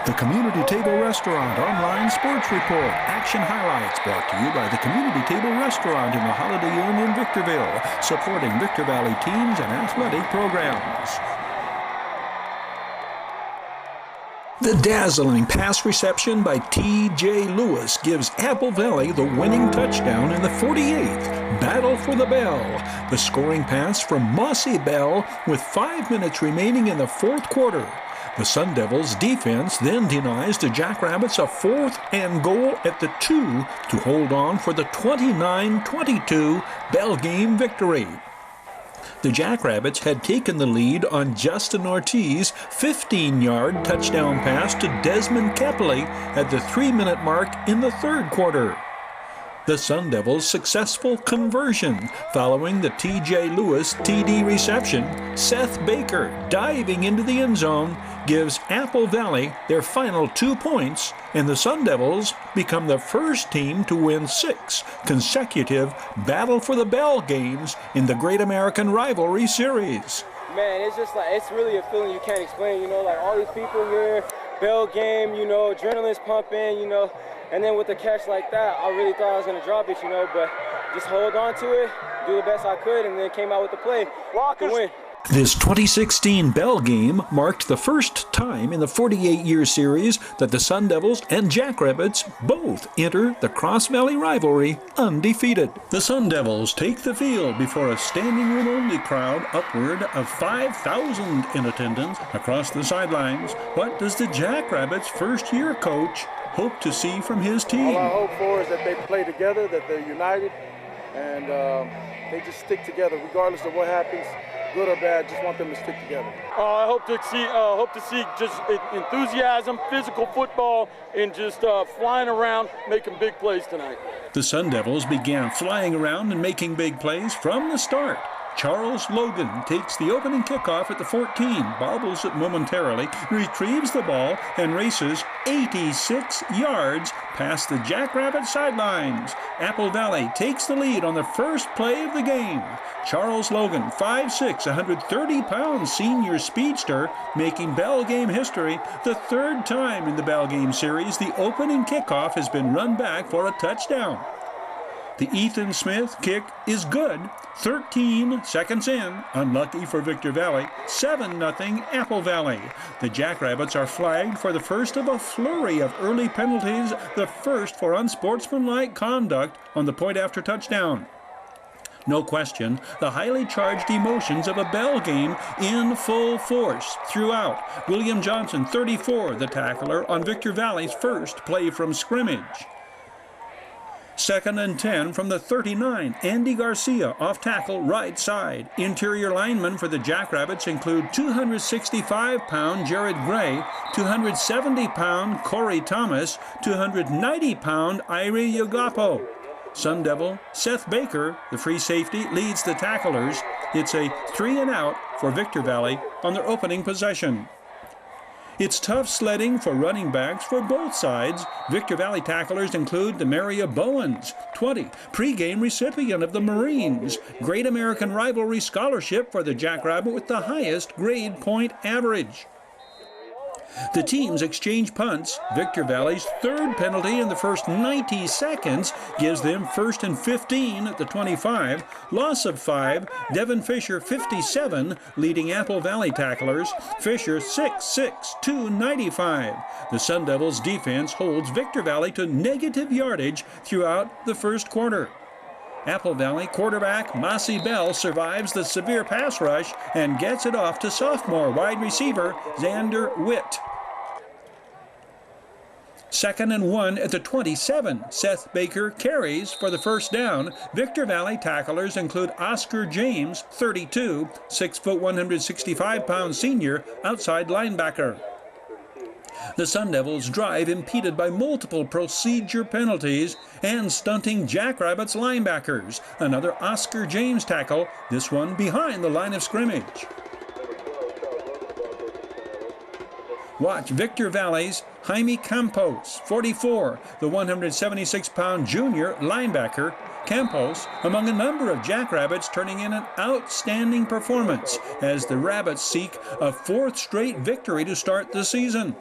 The Community Table Restaurant Online Sports Report. Action highlights brought to you by the Community Table Restaurant in the Holiday Inn in Victorville, supporting Victor Valley teams and athletic programs. The dazzling pass reception by T.J. Lewis gives Apple Valley the winning touchdown in the 48th. Battle for the Bell. The scoring pass from Mossy Bell with 5 minutes remaining in the fourth quarter. The Sun Devils' defense then denies the Jackrabbits a 4th and goal at the 2 to hold on for the 29-22 Bell game victory. The Jackrabbits had taken the lead on Justin Ortiz's 15-yard touchdown pass to Desmond Kepley at the 3-minute mark in the third quarter. The Sun Devils' successful conversion following the T.J. Lewis TD reception, Seth Baker diving into the end zone, gives Apple Valley their final 2 points, and the Sun Devils become the first team to win 6 consecutive Battle for the Bell games in the Great American Rivalry Series. Man, it's just like, it's really a feeling you can't explain, you know, like all these people here, Bell game, you know, adrenaline's pumping, you know, and then with a catch like that, I really thought I was going to drop it, you know, but just hold on to it, do the best I could, and then came out with the play to win. This 2016 Bell game marked the first time in the 48-year series that the Sun Devils and Jackrabbits both enter the Cross Valley rivalry undefeated. The Sun Devils take the field before a standing room-only crowd upward of 5,000 in attendance across the sidelines. What does the Jackrabbits' first-year coach hope to see from his team? All I hope for is that they play together, that they're united, and they just stick together regardless of what happens. Good or bad, just want them to stick together. I hope to see just enthusiasm, physical football, and just flying around, making big plays tonight. The Sun Devils began flying around and making big plays from the start. Charles Logan takes the opening kickoff at the 14, bobbles it momentarily, retrieves the ball, and races 86 yards past the Jackrabbit sidelines. Apple Valley takes the lead on the first play of the game. Charles Logan, 5'6", 130-pound senior speedster, making Bell game history. The third time in the Bell game series, the opening kickoff has been run back for a touchdown. The Ethan Smith kick is good. 13 seconds in, unlucky for Victor Valley, 7-0 Apple Valley. The Jackrabbits are flagged for the first of a flurry of early penalties, the first for unsportsmanlike conduct on the point after touchdown. No question, the highly charged emotions of a Bell game in full force throughout. William Johnson, 34, the tackler on Victor Valley's first play from scrimmage. 2nd and 10 from the 39, Andy Garcia off tackle right side. Interior linemen for the Jackrabbits include 265-pound Jared Gray, 270-pound Corey Thomas, 290-pound Irie Yogapo. Sun Devil Seth Baker, the free safety, leads the tacklers. It's a 3-and-out for Victor Valley on their opening possession. It's tough sledding for running backs for both sides. Victor Valley tacklers include Demaria Bowens, 20, pregame recipient of the Marines. Great American Rivalry scholarship for the Jackrabbit with the highest grade point average. The teams exchange punts. Victor Valley's third penalty in the first 90 seconds gives them 1st and 15 at the 25. Loss of 5. Devin Fisher, 57, leading Apple Valley tacklers. Fisher, 6'6", 295. The Sun Devils' defense holds Victor Valley to negative yardage throughout the first quarter. Apple Valley quarterback Mossy Bell survives the severe pass rush and gets it off to sophomore wide receiver Xander Witt. 2nd and 1 at the 27. Seth Baker carries for the first down. Victor Valley tacklers include Oscar James, 32, 6', 165-pound senior outside linebacker. The Sun Devils' drive impeded by multiple procedure penalties and stunting Jackrabbits linebackers. Another Oscar James tackle, this one behind the line of scrimmage. Watch Victor Valley's Jaime Campos, 44, the 176-pound junior linebacker. Campos among a number of Jackrabbits turning in an outstanding performance as the Rabbits seek a 4th straight victory to start the season.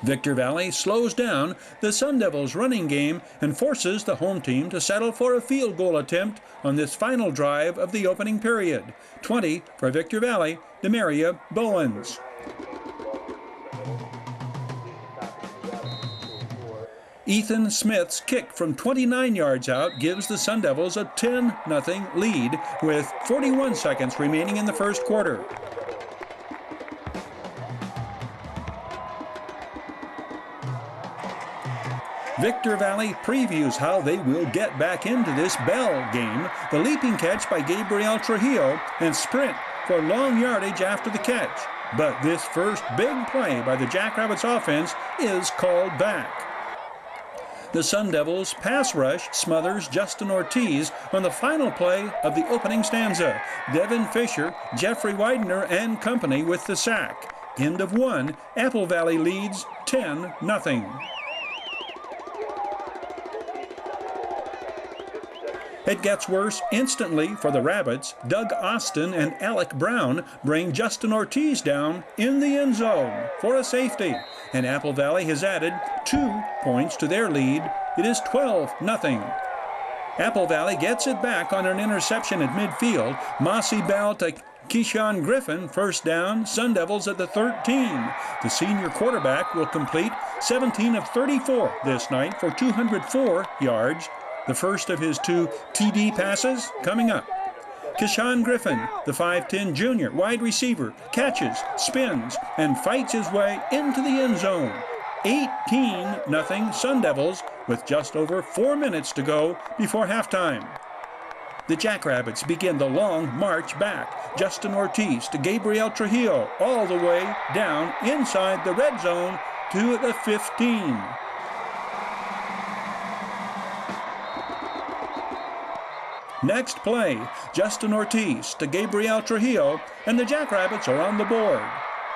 Victor Valley slows down the Sun Devils' running game and forces the home team to settle for a field goal attempt on this final drive of the opening period. 20 for Victor Valley, Demaria Bowens. Ethan Smith's kick from 29 yards out gives the Sun Devils a 10-0 lead with 41 seconds remaining in the first quarter. Victor Valley previews how they will get back into this bell game. The leaping catch by Gabriel Trujillo and sprint for long yardage after the catch. But this first big play by the Jackrabbits offense is called back. The Sun Devils pass rush smothers Justin Ortiz on the final play of the opening stanza. Devin Fisher, Jeffrey Widener, and company with the sack. End of one. Apple Valley leads 10-0. It gets worse instantly for the Rabbits. Doug Austin and Alec Brown bring Justin Ortiz down in the end zone for a safety. And Apple Valley has added 2 points to their lead. It is 12-0. Apple Valley gets it back on an interception at midfield. Mossy Bell to Keyshawn Griffin, first down, Sun Devils at the 13. The senior quarterback will complete 17 of 34 this night for 204 yards. The first of his 2 TD passes coming up. Keyshawn Griffin, the 5'10 junior wide receiver, catches, spins, and fights his way into the end zone. 18-0 Sun Devils with just over 4 minutes to go before halftime. The Jackrabbits begin the long march back. Justin Ortiz to Gabriel Trujillo all the way down inside the red zone to the 15. Next play, Justin Ortiz to Gabriel Trujillo, and the Jackrabbits are on the board.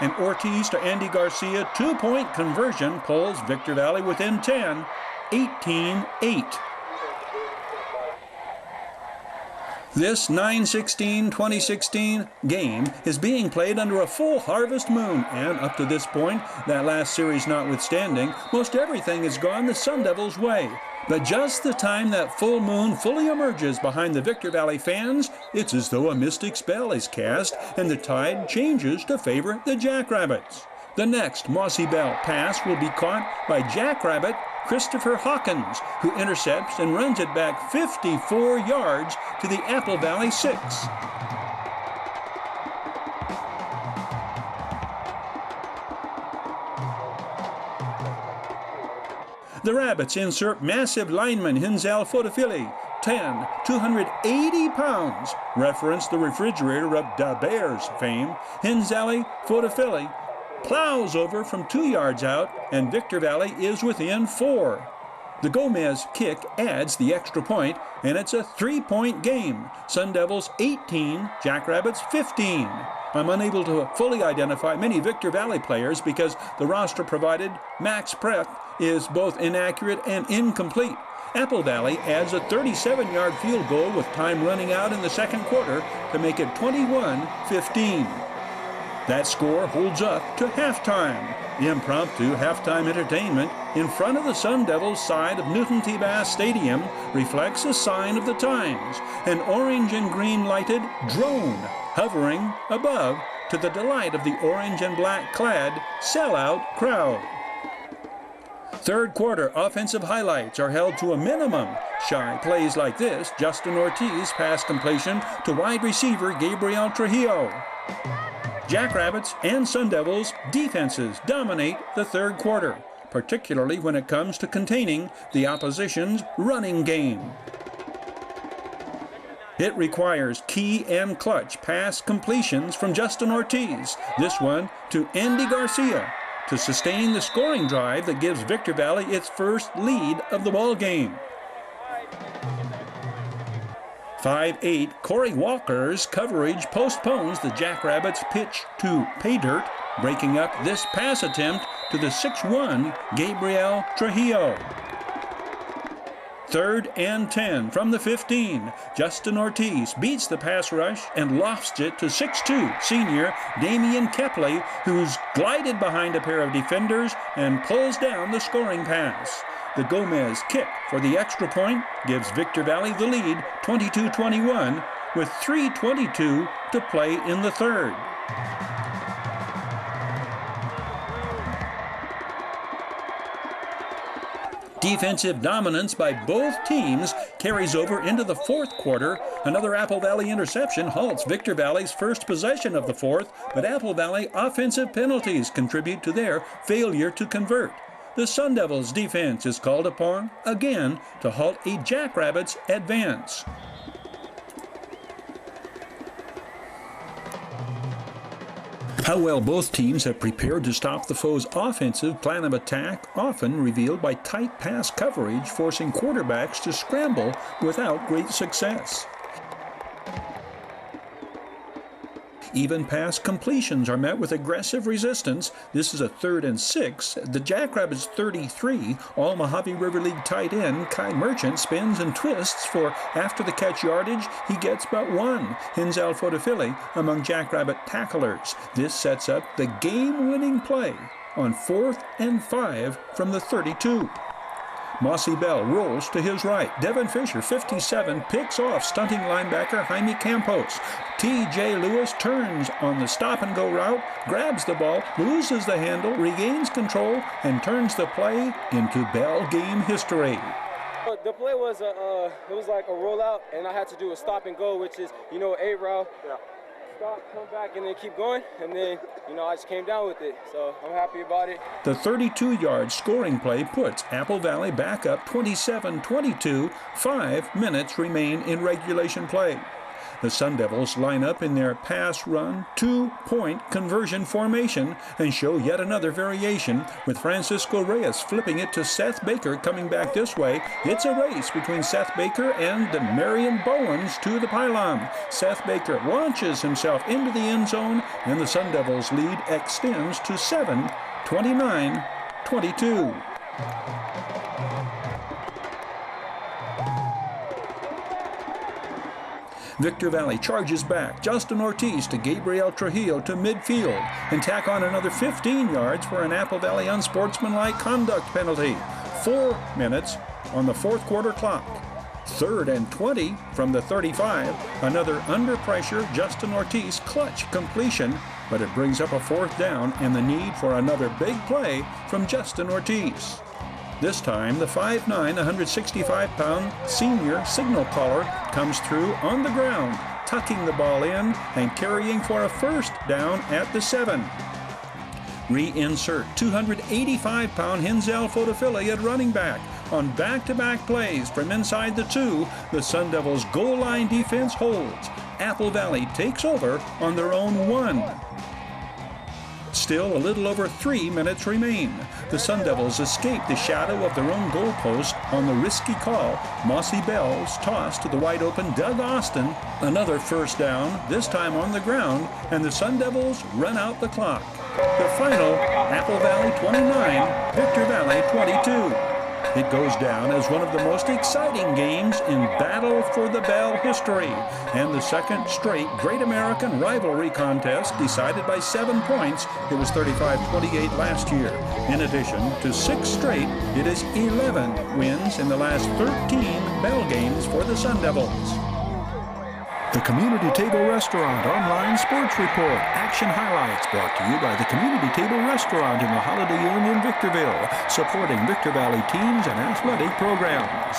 And Ortiz to Andy Garcia, 2-point conversion pulls Victor Valley within 10, 18-8. This 9/16/2016 game is being played under a full harvest moon, and up to this point, that last series notwithstanding, most everything has gone the Sun Devils' way. But just the time that full moon fully emerges behind the Victor Valley fans, it's as though a mystic spell is cast and the tide changes to favor the Jackrabbits. The next Mossy Bell pass will be caught by Jackrabbit Christopher Hawkins, who intercepts and runs it back 54 yards to the Apple Valley 6. The Rabbits insert massive lineman Hinzel Fotofili, 10, 280 pounds, reference the refrigerator of Da Bears fame. Hinzel Fotofili plows over from 2 yards out, and Victor Valley is within 4. The Gomez kick adds the extra point, and it's a 3-point game. Sun Devils 18, Jackrabbits 15. I'm unable to fully identify many Victor Valley players because the roster provided, Max Prep, is both inaccurate and incomplete. Apple Valley adds a 37-yard field goal with time running out in the second quarter to make it 21-15. That score holds up to halftime. The impromptu halftime entertainment in front of the Sun Devils side of Newton T. Bass Stadium reflects a sign of the times, an orange and green lighted drone hovering above to the delight of the orange and black clad sellout crowd. Third quarter offensive highlights are held to a minimum. Shy plays like this: Justin Ortiz pass completion to wide receiver Gabriel Trujillo. Jackrabbits and Sun Devils defenses dominate the third quarter, particularly when it comes to containing the opposition's running game. It requires key and clutch pass completions from Justin Ortiz, this one to Andy Garcia, to sustain the scoring drive that gives Victor Valley its first lead of the ball game. 5'8" Corey Walker's coverage postpones the Jackrabbits' pitch to pay dirt, breaking up this pass attempt to the 6'1" Gabriel Trujillo. 3rd and 10 from the 15. Justin Ortiz beats the pass rush and lofts it to 6'2" senior Damian Kepley, who's glided behind a pair of defenders and pulls down the scoring pass. The Gomez kick for the extra point gives Victor Valley the lead 22-21 with 3:22 to play in the 3rd. Defensive dominance by both teams carries over into the 4th quarter. Another Apple Valley interception halts Victor Valley's first possession of the 4th, but Apple Valley offensive penalties contribute to their failure to convert. The Sun Devils' defense is called upon again to halt a Jackrabbits advance. How well both teams have prepared to stop the foe's offensive plan of attack, often revealed by tight pass coverage, forcing quarterbacks to scramble without great success. Even pass completions are met with aggressive resistance. This is a 3rd and 6. The Jackrabbits 33, all Mojave River League tight end Kai Merchant spins and twists for after the catch yardage. He gets but 1. Hinzel Fotofili among Jackrabbit tacklers. This sets up the game-winning play on 4th and 5 from the 32. Mossy Bell rolls to his right. Devin Fisher, 57, picks off stunting linebacker Jaime Campos. T.J. Lewis turns on the stop-and-go route, grabs the ball, loses the handle, regains control, and turns the play into Bell game history. The play was it was like a rollout, and I had to do a stop-and-go, which is, A route. Yeah. Stop, come back, and then keep going, and then, I just came down with it, so I'm happy about it. The 32-yard scoring play puts Apple Valley back up 27-22. 5 minutes remain in regulation play. The Sun Devils line up in their pass-run 2-point conversion formation and show yet another variation, with Francisco Reyes flipping it to Seth Baker coming back this way. It's a race between Seth Baker and Marion Bowens to the pylon. Seth Baker launches himself into the end zone, and the Sun Devils' lead extends to 7, 29-22. Victor Valley charges back. Justin Ortiz to Gabriel Trujillo to midfield and tack on another 15 yards for an Apple Valley unsportsmanlike conduct penalty. 4 minutes on the 4th quarter clock. 3rd and 20 from the 35. Another under pressure Justin Ortiz clutch completion, but it brings up a 4th down and the need for another big play from Justin Ortiz. This time, the 5'9", 165-pound senior signal caller comes through on the ground, tucking the ball in and carrying for a 1st down at the 7. Reinsert 285-pound Hinzel Fotofili at running back. On back-to-back plays from inside the 2, the Sun Devils' goal line defense holds. Apple Valley takes over on their own 1. Still a little over 3 minutes remain. The Sun Devils escape the shadow of their own goalpost on the risky call. Mossy Bell's toss to the wide-open Doug Austin. Another 1st down, this time on the ground, and the Sun Devils run out the clock. The final, Apple Valley 29, Victor Valley 22. It goes down as one of the most exciting games in Battle for the Bell history, and the 2nd straight Great American Rivalry contest decided by 7 points. It was 35-28 last year. In addition to 6 straight, it is 11 wins in the last 13 Bell games for the Sun Devils. The Community Table Restaurant Online Sports Report. Action highlights brought to you by the Community Table Restaurant in the Holiday Inn in Victorville, supporting Victor Valley teams and athletic programs.